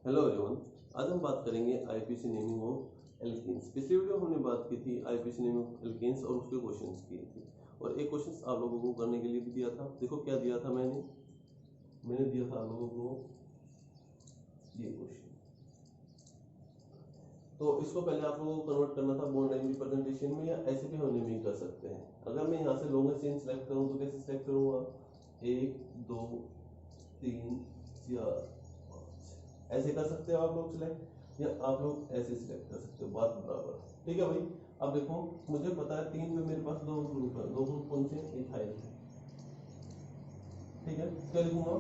Hello everyone, आज हम बात करेंगे आईपीसी नेमिंग ऑफ एल्कीन्स। पिछली वीडियो में हमने बात की थी आईपीसी नेमिंग ऑफ एल्कीन्स और उसके क्वेश्चंस किए थे, और एक क्वेश्चन आप लोगों को करने के लिए भी दिया था। देखो क्या दिया था, मैंने दिया था आप लोगों को ये क्वेश्चन। तो इसको पहले आप लोगों को कन्वर्ट करना था बॉन्ड नेम रिप्रेजेंटेशन में, या ऐसे भी हम नेमिंग कर सकते हैं। अगर मैं यहाँ से लॉन्गेस्ट चेन सेलेक्ट करूँ तो कैसे सेलेक्ट करूँगा, 1 2 3 4 5 ऐसे कर सकते हो आप लोग सिलेक्ट, या आप लोग ऐसे सिलेक्ट कर सकते हो, बात बराबर है। ठीक है भाई, अब देखो मुझे पता है 3 में मेरे पास 2 ग्रुप है। 2 ग्रुप कौन से, इथाइल है। ठीक है, क्या लिखूंगा,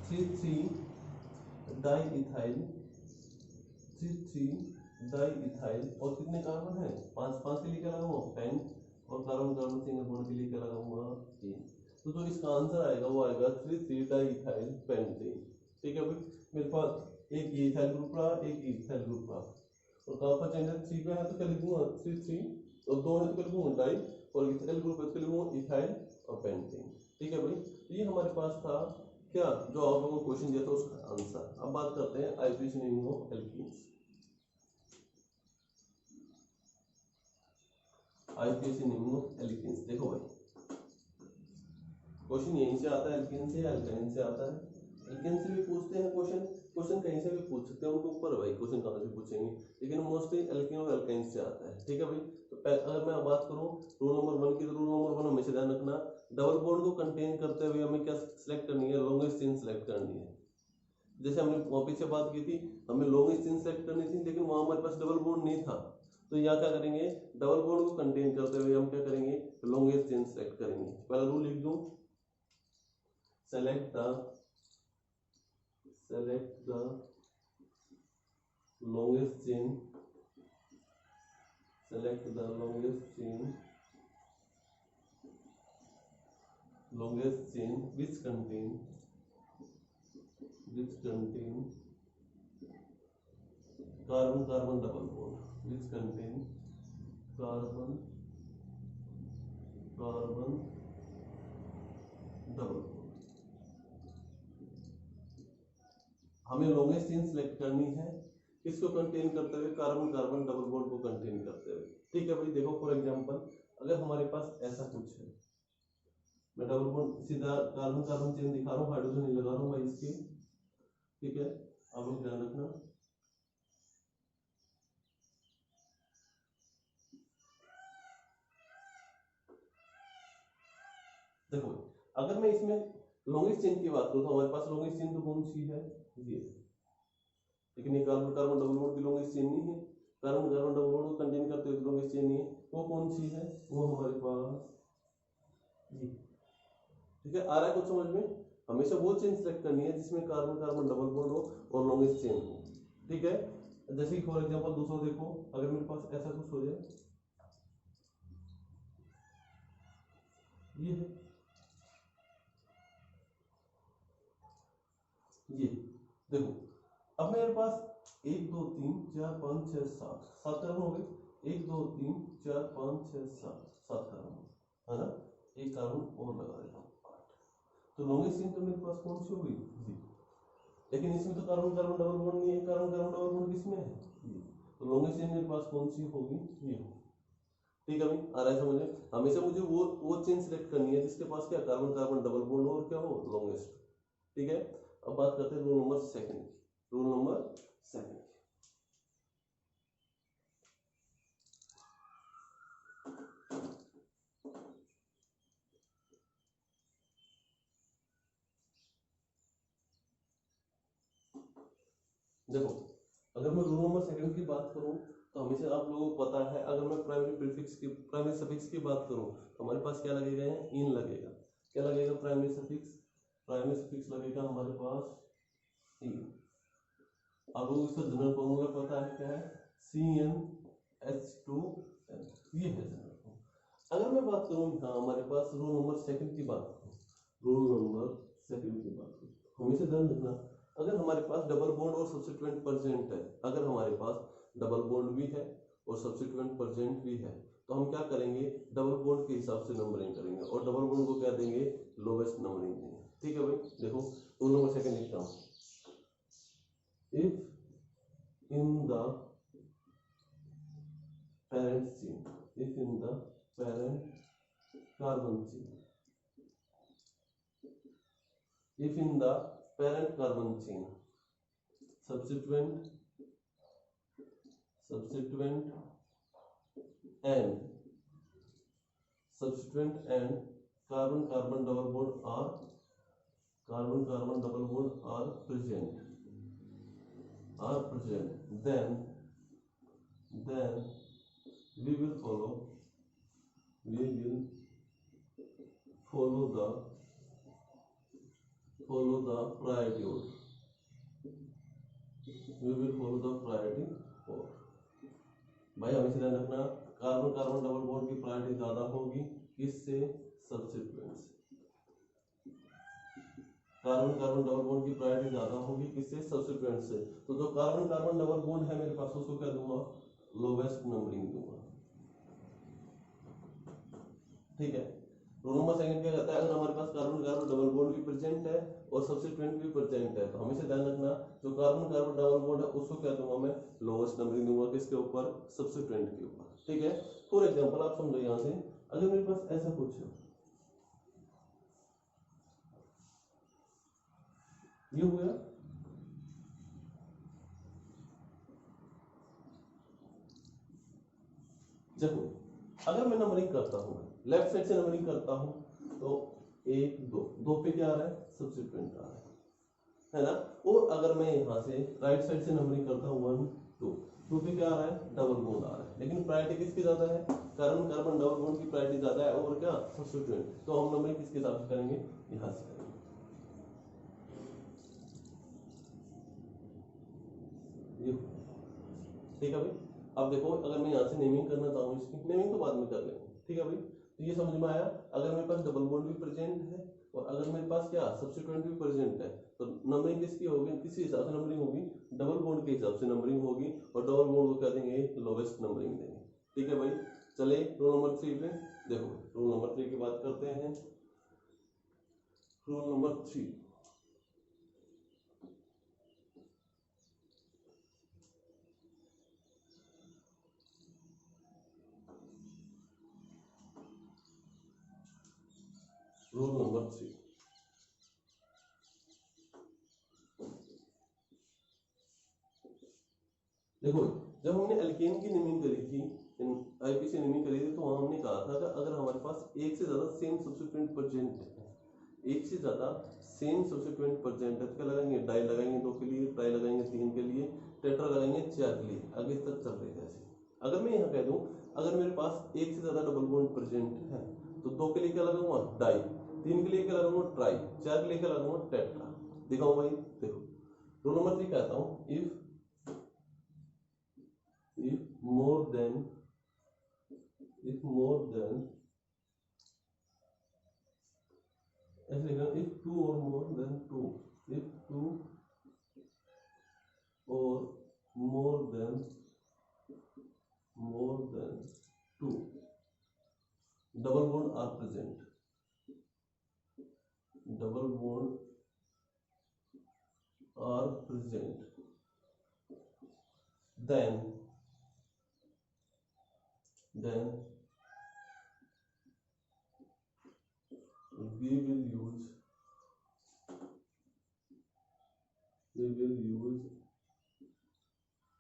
3 डाई इथाइल, 3 डाई इथाइल, और कितने कार्बन है, 5 के लिए क्या लगाऊंगा, पेन, और कार्बन कार्बन सिंगल बॉन्ड के लिए क्या लगाऊंगा, 3। तो जो इसका आंसर आएगा वो आएगा 3 डाई इथाइल पेंटेन। ठीक है भाई, मेरे पास एक ये इथाइल ग्रुप रहा, एक इथाइल ग्रुप रहा, और कहाँ पर चेंज है, 3 पे है तो क्या लिखूंगा 3 और 2 है तो क्या लिखूंगा डाई, और इथाइल ग्रुप है तो क्या लिखूंगा इथाइल और पेंटेन। ठीक है भाई, तो ये हमारे पास था क्या, जो आप लोगों को क्वेश्चन दिया था उसका आंसर। अब बात करते हैं IPC naming of alkenes. IPC naming of alkenes, देखो भाई क्वेश्चन यहीं से आता है, एल्कीन से या अल्काइन से आता है। एल्कीन से भी पूछते हैं क्वेश्चन कहीं से भी पूछ सकते हैं, उनके ऊपर भाई क्वेश्चन कहाँ से पूछेंगे, लेकिन मोस्टली एल्कीन और अल्काइन से आता है। ठीक है भाई, तो अगर मैं बात करूँ रूल नंबर 1 की, तो रूल नंबर 1 हमेशा ध्यान रखना, डबल बॉन्ड को कंटेन करते हुए हमें क्या सिलेक्ट करनी है, लॉन्गेस्ट चेन सिलेक्ट करनी है। जैसे हमने वहां से बात की थी, हमें लॉन्गेस्ट चेन सेलेक्ट करनी थी, लेकिन वहां हमारे पास डबल बॉन्ड नहीं था। तो यहाँ क्या करेंगे, डबल बॉन्ड को कंटेन करते हुए हम क्या करेंगे, लॉन्गेस्ट चेन सेलेक्ट करेंगे। पहला रूल लिख दूं, select the longest chain, select the longest chain which contain carbon carbon double bond, which contain carbon carbon double bond। हमें लॉन्गेस्ट चेन सिलेक्ट करनी है, किसको कंटेन करते हुए, कार्बन कार्बन डबल बॉन्ड को कंटेन करते हुए। ठीक है भाई, देखो फॉर एग्जांपल अगर हमारे पास ऐसा कुछ है, मैं डबल बॉन्ड सीधा कार्बन कार्बन चेन दिखा रहा हूँ, हाइड्रोजन नहीं लगा रहा हूँ भाई इसकी। ठीक है, आप लोग ध्यान रखना। देखो अगर मैं इसमें लॉन्गेस्ट चेन की बात करूँ तो हमारे पास लॉन्गेस्ट चेन तो कौन सी है, ये, लेकिन ये कार्बन कार्बन डबल बॉन्ड की लॉन्गेस्ट चेन नहीं है। कार्बन कार्बन डबल बॉन्ड को कंटेन करते हुए लॉन्गेस्ट चेन नहीं है, वो कौन सी है, वो हमारे पास ये। ठीक है, आ रहा है कुछ समझ में। हमेशा वो चेन सेलेक्ट करनी है जिसमें कार्बन कार्बन डबल बॉन्ड हो और लॉन्गेस्ट चेन हो। ठीक है, जैसे कि फॉर एग्जांपल दूसरा देखो, अगर मेरे पास ऐसा कुछ हो जाए, ये है, ये देखो, अब मेरे पास 1 2 3 4 5 6 7 कार्बन हो गए, 1 2 3 4 5 6 7 कार्बन है ना, एक कार्बन और लगा देता हूँ 8। तो लॉन्गेस्ट चेन तो मेरे पास कौन सी हो गई, ये। लेकिन इसमें तो कार्बन कार्बन डबल बॉन्ड नहीं है, कार्बन कार्बन डबल बॉन्ड किसमें है, ये। तो लॉन्गेस्ट चेन मेरे पास कौन सी होगी, ये। ठीक है भाई, आ रहा है समझ में। हमेशा मुझे वो चेन सिलेक्ट करनी है जिसके पास क्या कार्बन कार्बन डबल बॉन्ड हो और क्या हो, लॉन्गेस्ट। ठीक है, अब बात करते हैं रूल नंबर 2 की। रूल नंबर 2 देखो, अगर मैं रूल नंबर 2 की बात करूं तो हमेशा आप लोगों को पता है, अगर मैं प्राइमरी प्रीफिक्स की प्राइमरी सफिक्स की बात करूं तो हमारे पास क्या लगेगा, इन लगेगा। क्या लगेगा, प्राइमरी सफिक्स लगेगा हमारे पास इन। आप लोगों को इसका जनरल फॉर्मूला पता है, क्या है, CnH2n, ये है जनरल फॉर्मूला। अगर मैं बात करूं यहाँ हमारे पास रूल नंबर 2 की बात करूं, हमेशा ध्यान रखना, अगर हमारे पास डबल बॉन्ड और सब्स्टिट्यूएंट प्रेजेंट है, अगर हमारे पास डबल बॉन्ड भी है और सब्स्टिट्यूएंट प्रेजेंट भी है, तो हम क्या करेंगे, डबल बॉन्ड के हिसाब से नंबरिंग करेंगे और डबल बॉन्ड को क्या देंगे, लोवेस्ट नंबरिंग देंगे। ठीक है भाई, देखो रूल नंबर 2 लिखता हूँ, if in the parent carbon chain subsequent and carbon carbon double bond are present, then we will follow the priority order. We will follow the priority order. भाई हमेशा ध्यान रखना, कार्बन कार्बन डबल बॉन्ड की priority ज्यादा होगी किससे? Substituent से। Carbon carbon double bond की प्रायोरिटी ज्यादा होगी किससे? सब्स्टिट्यूएंट से। तो जो कार्बन कार्बन डबल बॉन्ड है मेरे पास उसको क्या दूंगा? लोवेस्ट नंबरिंग दूंगा। ठीक है। रूल नंबर सेकंड क्या कहता है? अगर हमारे पास कार्बन कार्बन डबल बॉन्ड भी प्रेजेंट है और सब्स्टिट्यूएंट भी प्रेजेंट है तो हमेशा ध्यान रखना जो कार्बन कार्बन डबल बॉन्ड है उसको क्या दूंगा मैं? लोवेस्ट नंबरिंग दूंगा। किसके ऊपर? सब्स्टिट्यूएंट के ऊपर। ठीक है। फॉर एग्जांपल आप समझो यहां से, अगर मेरे पास ऐसा कुछ है, ये हो गया, देखो अगर मैं नंबरिंग करता हूं, लेफ्ट साइड से नंबरिंग करता हूं तो 1 2 2 पे क्या आ रहा है? सब्स्टिट्यूएंट आ रहा है ना। और अगर मैं यहां से राइट साइड से नंबरिंग करता हूं 1 2 2 पे क्या आ रहा है? डबल बॉन्ड आ रहा है। लेकिन प्रायोरिटी किसकी ज्यादा है? कार्बन कार्बन डबल बॉन्ड की प्रायोरिटी ज्यादा है और क्या? सब्स्टिट्यूएंट। तो हम नंबरिंग किसके हिसाब से करेंगे? यहां से करेंगे। ये ठीक है भाई। अब देखो अगर मैं यहाँ से नेमिंग करना चाहूँ, इसकी नेमिंग तो बाद में कर लेंगे। ठीक है भाई। तो ये समझ में आया। अगर मेरे पास डबल बॉन्ड भी प्रेजेंट है और अगर मेरे पास क्या सब्स्टिट्यूएंट भी प्रेजेंट है तो नंबरिंग किसकी होगी? किस हिसाब से नंबरिंग होगी? डबल बॉन्ड के हिसाब से नंबरिंग होगी और डबल बॉन्ड को क्या देंगे? लोवेस्ट नंबरिंग देंगे। ठीक है भाई। चले रूल नंबर 3 पे। देखो रूल नंबर 3 की बात करते हैं। रूल नंबर 3, रूल नंबर 3, देखो जब हमने एल्केन की नेमिंग करी थी, आईपीसी नेमिंग करी थी तो वहां हमने कहा था कि अगर हमारे पास एक से ज्यादा सेम सब्स्टिट्यूएंट प्रेजेंट है, एक से ज्यादा सेम सब्स्टिट्यूएंट प्रेजेंट है तो क्या लगाएंगे? डाई लगाएंगे 2 के लिए, ट्राई लगाएंगे 3 के लिए, टेट्रा लगाएंगे 4 के लिए, आगे तक चल रही है ऐसे। अगर मैं यहाँ कह दूं अगर मेरे पास एक से ज्यादा डबल बॉन्ड प्रेजेंट है तो 2 के लिए क्या लगाऊंगा? डाई, 3 के लिए क्या लगाऊंगा? ट्राई, 4 के लिए क्या लगाऊंगा? टेट्रा। दिखाऊं भाई? देखो रूल नंबर 3 कहता हूं इफ more than ऐसे लिखना, if 2 or more than 2, if 2 or more than 2 double bond are present, then we will use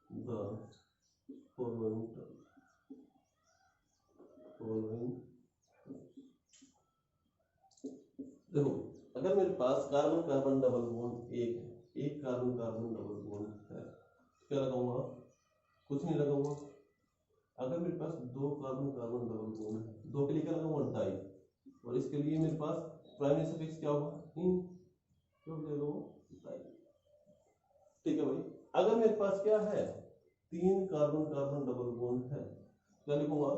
the following देखो अगर मेरे पास कार्बन कार्बन डबल बॉन्ड एक है, एक कार्बन कार्बन डबल बॉन्ड है, क्या लगाऊंगा? कुछ नहीं लगाऊंगा। अगर मेरे पास 2 कार्बन कार्बन डबल बॉन्ड है, 2 के लिए क्या लगाऊंगा? डाई, और इसके लिए मेरे पास प्राइमरी सफिक्स क्या होगा? इन, तो ले लो डाई। ठीक है भाई। अगर मेरे पास क्या है? 3 कार्बन कार्बन डबल बॉन्ड है, क्या लिखूंगा?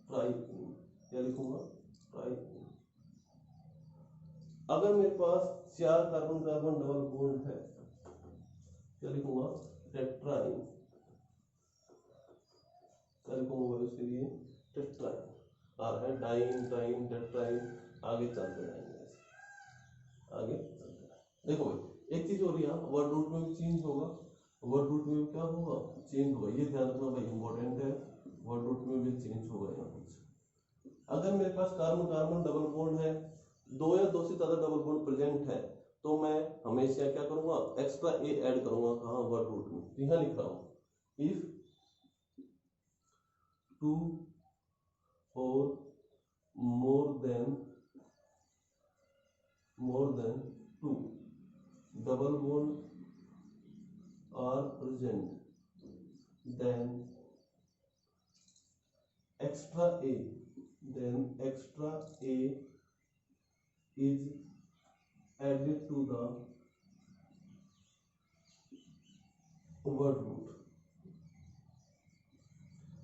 ट्राई। क्या लिखूंगा? ट्राई। अगर मेरे पास 4 कार्बन कार्बन डबल बॉन्ड है, क्या लिखूंगा? टेट्राइन। क्या लिखूंगा उसके लिए? टेट्राइन। आ रहा है डाइन ट्राइन टेट्राइन, आगे चलते जाएंगे ऐसे, आगे चलते जाएंगे। देखो भाई एक चीज हो रही है, वर्ड रूट में भी चेंज होगा, वर्ड रूट में क्या होगा? चेंज होगा। ये ध्यान रखना भाई, इंपॉर्टेंट है। वर्ड रूट में भी चेंज होगा यहाँ कुछ। अगर मेरे पास कार्बन कार्बन डबल बॉन्ड है, 2 या 2 से ज्यादा डबल बॉन्ड प्रेजेंट है तो मैं हमेशा क्या करूंगा, एक्स्ट्रा ए ऐड करूंगा, कहाँ, वर्ड रूट में। तो यहाँ लिख रहा हूं इफ 2 और more than 2 double bond are present, then extra a is added to the word root।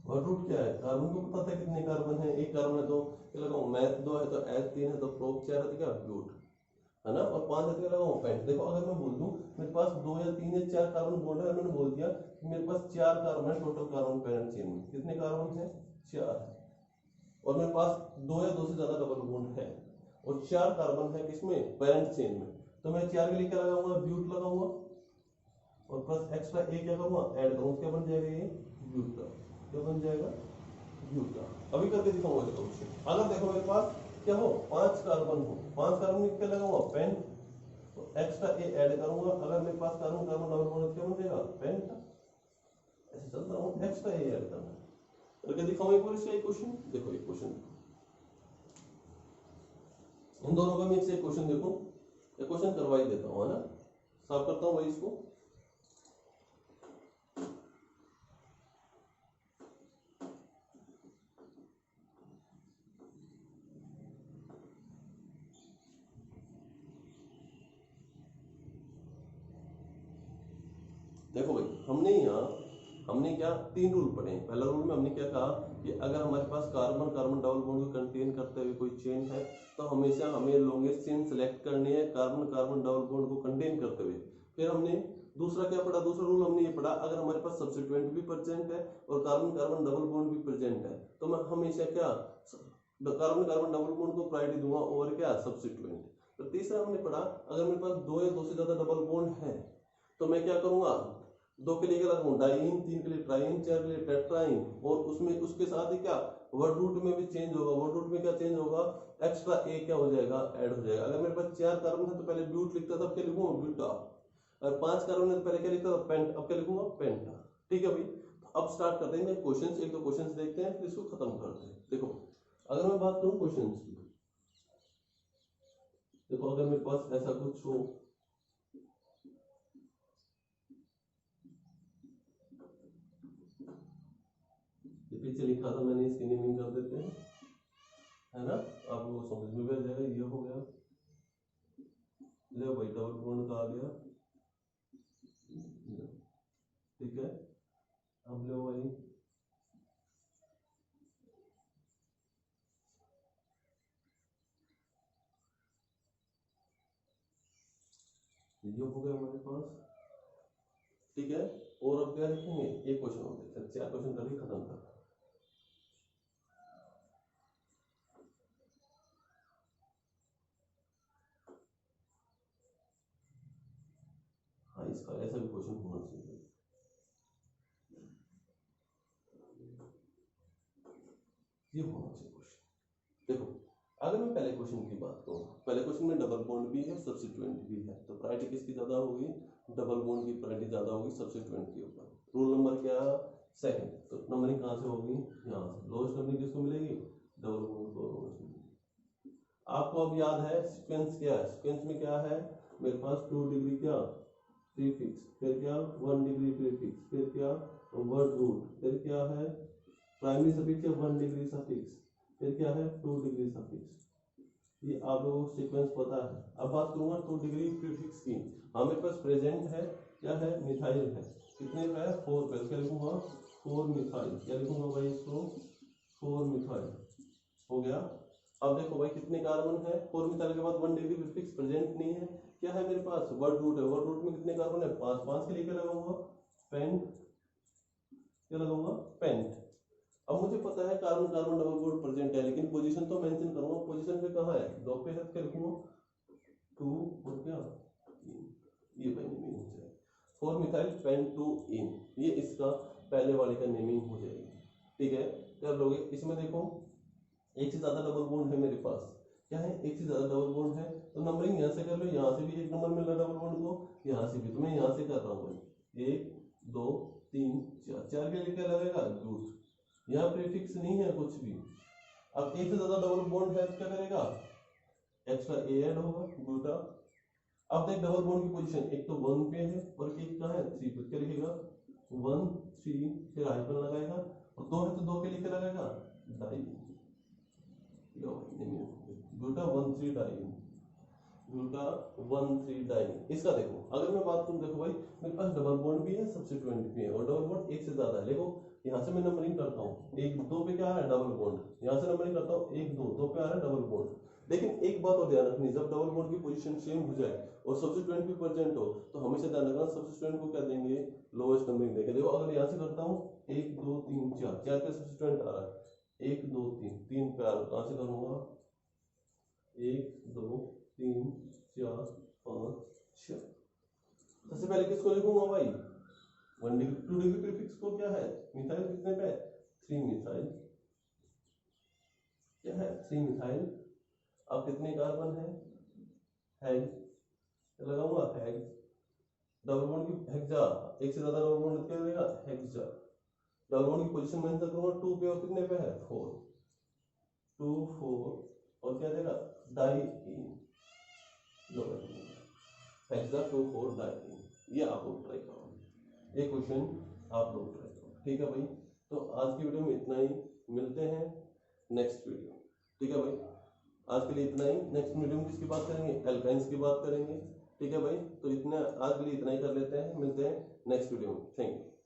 Word root क्या है, कार्बन को पता था कितने कार्बन है, एक कार्बन है तो क्या लगाऊं, मैथ 2 है तो एच 3 है तो प्रोप 4 है तो क्या, ब्यूट है ना, और 5 है तो क्या लगाऊं, पेंट। देखो अगर मैं बोल दूं मेरे पास 2 या 3 या 4 कार्बन बॉन्ड है, मैंने बोल दिया कि मेरे पास 4 कार्बन है टोटल कार्बन पेरेंट चेन में, कितने कार्बन है, 4 है, और मेरे पास 2 या 2 से ज्यादा डबल बॉन्ड है और 4 कार्बन है किसमें, पेरेंट चेन में, तो मैं 4 के लिए क्या लगाऊंगा, ब्यूट लगाऊंगा और प्लस एक्स्ट्रा ए क्या करूंगा, ऐड करूंगा, क्या बन जाएगा ये, ब्यूट का, क्या बन जाएगा, ब्यूट का। अभी करके दिखाऊंगा देखो उससे। अगर देखो मेरे पास क्या हो, 5 कार्बन हो, 5 कार्बन में क्या लगाऊंगा, पेंट, तो एक्स्ट्रा ए ऐड करूंगा, अगर मेरे पास कार्बन कार्बन डबल बॉन्ड क्या बन जाएगा, पेंट। ऐसे चलता हूं, एक्स्ट्रा ए ऐड करना करके दिखाऊंगा एक बार इसका क्वेश्चन। देखो एक क्वेश्चन, इन दोनों का मैं एक क्वेश्चन देखो, एक क्वेश्चन करवा ही देता हूं, है ना, साफ करता हूं भाई इसको। देखो भाई हमने क्या 3 रूल पढ़े हैं। पहला रूल में हमने क्या कहा कि अगर हमारे पास कार्बन कार्बन डबल बॉन्ड को कंटेन करते हुए कोई चेन है तो हमेशा हमें लॉन्गेस्ट चेन सेलेक्ट करनी है कार्बन कार्बन डबल बॉन्ड को कंटेन करते हुए। फिर हमने दूसरा क्या पढ़ा, दूसरा रूल हमने ये पढ़ा अगर हमारे पास सब्स्टिट्यूएंट भी प्रेजेंट है और कार्बन कार्बन डबल बॉन्ड भी प्रेजेंट है तो मैं हमेशा क्या कार्बन कार्बन डबल बॉन्ड को प्रायोरिटी दूंगा और क्या सब्स्टिट्यूएंट। तो तीसरा हमने पढ़ा अगर मेरे पास 2 या 2 से ज्यादा डबल बॉन्ड है तो मैं क्या करूंगा, 2 के लिए क्या लगाऊं, डाइईन, 3 के लिए ट्राइईन, 4 के लिए टेट्राईन, और उसमें उसके साथ ही क्या वर्ड रूट में भी चेंज होगा। वर्ड रूट में क्या चेंज होगा, एक्स्ट्रा ए क्या हो जाएगा, ऐड हो जाएगा। अगर मेरे पास 4 कार्बन है तो पहले ब्यूट लिखता था, अब क्या लिखूंगा, ब्यूटा। और 5 कार्बन है तो पहले क्या लिखता था, पेंट, अब क्या लिखूंगा, पेंटा। ठीक है भाई, तो अब स्टार्ट करते हैं क्वेश्चंस, एक दो क्वेश्चंस देखते हैं फिर इसको खत्म करते हैं। देखो अगर मैं बात करूं क्वेश्चंस की, देखो अगर मेरे पास ऐसा कुछ हो, पीछे लिखा था मैंने, इसकी नेमिंग कर देते हैं, है ना, आपको समझ में भी आ जाएगा। ये हो गया, ले भाई डबल बॉन्ड का आ गया, ठीक है। अब ले भाई ये हो गया हमारे पास, ठीक है। और अब क्या लिखेंगे, एक क्वेश्चन हो गया, 4 क्वेश्चन करके खत्म कर। हाँ इसका ऐसा भी क्वेश्चन होना चाहिए, ये होना चाहिए क्वेश्चन। देखो अगर मैं पहले क्वेश्चन की बात करूं, पहले क्वेश्चन में डबल बॉन्ड भी है सब्स्टिट्यूएंट भी है, तो प्रायोरिटी किसकी ज्यादा होगी, डबल बॉन्ड की प्रायोरिटी ज्यादा होगी सब्स्टिट्यूएंट के ऊपर। रूल नंबर क्या, सेकंड, तो नंबरिंग कहां से होगी, यहाँ से। लोएस्ट नंबरिंग किसको मिलेगी, डबल बॉन्ड को लोएस्ट मिलेगी। आपको अब याद है सीक्वेंस क्या है, सीक्वेंस में क्या है, मेरे पास 2 डिग्री क्या प्रीफिक्स, फिर क्या 1 डिग्री प्रीफिक्स, फिर क्या वर्ड रूट, फिर क्या है प्राइमरी सफिक्स या 1 डिग्री सफिक्स, फिर क्या है 2 डिग्री सफिक्स। ये आप लोगों को सीक्वेंस पता है। अब बात करूंगा 2 डिग्री प्रीफिक्स की। हाँ मेरे पास प्रेजेंट है, क्या है, मिथाइल है, कितने पे है, 4 पे, क्या लिखूंगा 4 मिथाइल, क्या लिखूंगा भाई इसको 4 मिथाइल, हो गया। अब देखो भाई कितने कार्बन है, 4 मिथाइल के बाद 1 डिग्री प्रीफिक्स प्रेजेंट नहीं है, क्या है मेरे पास वर्ड रूट है, वर्ड रूट में कितने कार्बन है, 5, 5 के लिए क्या लगाऊंगा, पेंट, क्या लगाऊंगा, पेंट। अब मुझे पता है carbon carbon double bond present है, लेकिन पोजीशन तो मेंशन करूंगा, पोजीशन पे कहां है, 2 पे है, क्या लिखूंगा 2 और क्या ये भाई नेमिंग हो जाएगी 4 मिथाइल पेंटोइन, ये इसका पहले वाले का नेमिंग हो जाएगी, ठीक है। कर लोगे। इसमें देखो एक से ज्यादा डबल बॉन्ड है मेरे पास, क्या है, एक से ज्यादा डबल बॉन्ड है, तो नंबरिंग नंबरिंग यहाँ से कर लो, यहाँ से भी 1 नंबर मिल रहा है डबल बॉन्ड को, यहाँ से भी, तो मैं यहाँ से कर रहा हूँ भाई 1 2 3 4, 4 के लिए क्या लगेगा ग्लूट, यहाँ प्रीफिक्स नहीं है कुछ भी। अब एक से ज्यादा डबल बॉन्ड है तो क्या करेगा, एक्स्ट्रा ए ऐड होगा ग्लूटा। अब देख डबल बॉन्ड की पोजीशन, एक तो 1 पे है और एक कहाँ है 3 पे, क्या लिखेगा 1 3, फिर हाइफन लगाएगा, और 2 है तो 2 के लिए क्या लगाएगा डाई, ग्लूटा 1 3 डाई, ग्लूटा 1 3 डाई। इसका देखो, अगर मैं बात करूं, देखो भाई मेरे पास डबल बॉन्ड भी है, सब्स्टिट्यूएंट भी है, और डबल बॉन्ड एक से ज्यादा है। देखो यहाँ से मैं नंबरिंग करता हूँ, 1 2 पे क्या आ रहा है डबल बॉन्ड, यहाँ से नंबरिंग करता हूँ 1 2 2 पे आ रहा है डबल बॉन्ड। लेकिन एक बात और ध्यान रखनी, जब डबल बॉन्ड की पोजीशन सेम हो जाए और सब्स्टिट्यूएंट भी प्रेजेंट हो, तो हमेशा ध्यान रखना सब्स्टिट्यूएंट को क्या देंगे, लोएस्ट नंबरिंग देंगे। देखो अगर यहाँ से करता हूँ 1 2 3 4, 4 पे सब्स्टिट्यूएंट आ रहा है 1 2 3, 3 पे आ रहा है, कहाँ से करूंगा 1 2 3 4 5 6। सबसे पहले किसको लिखूंगा भाई 1 डिग्री 2 डिग्री प्रीफिक्स को, क्या है मिथाइल, कितने पे 3 मिथाइल, क्या है 3 मिथाइल। अब कितने कार्बन है हेक्स, लगाऊंगा हेक्स, डबल बॉन्ड की हेक्सा, एक से ज्यादा डबल बॉन्ड क्या देगा हेक्सा। डबल बॉन्ड की पोजीशन मेंशन करूंगा 2 पे, और कितने पे है 4 2 4, और क्या देगा डाई इन, हेक्सा 2 4 डाई इन। ये आप लोग ट्राई करो, ये क्वेश्चन आप लोग ट्राई करो, ठीक है भाई। तो आज की वीडियो में इतना ही, मिलते हैं नेक्स्ट वीडियो, ठीक है भाई। आज के लिए इतना ही, नेक्स्ट वीडियो में किसकी बात करेंगे, एल्काइंस की बात करेंगे, ठीक है भाई। तो इतना आज के लिए इतना ही कर लेते हैं, मिलते हैं नेक्स्ट वीडियो में, थैंक यू।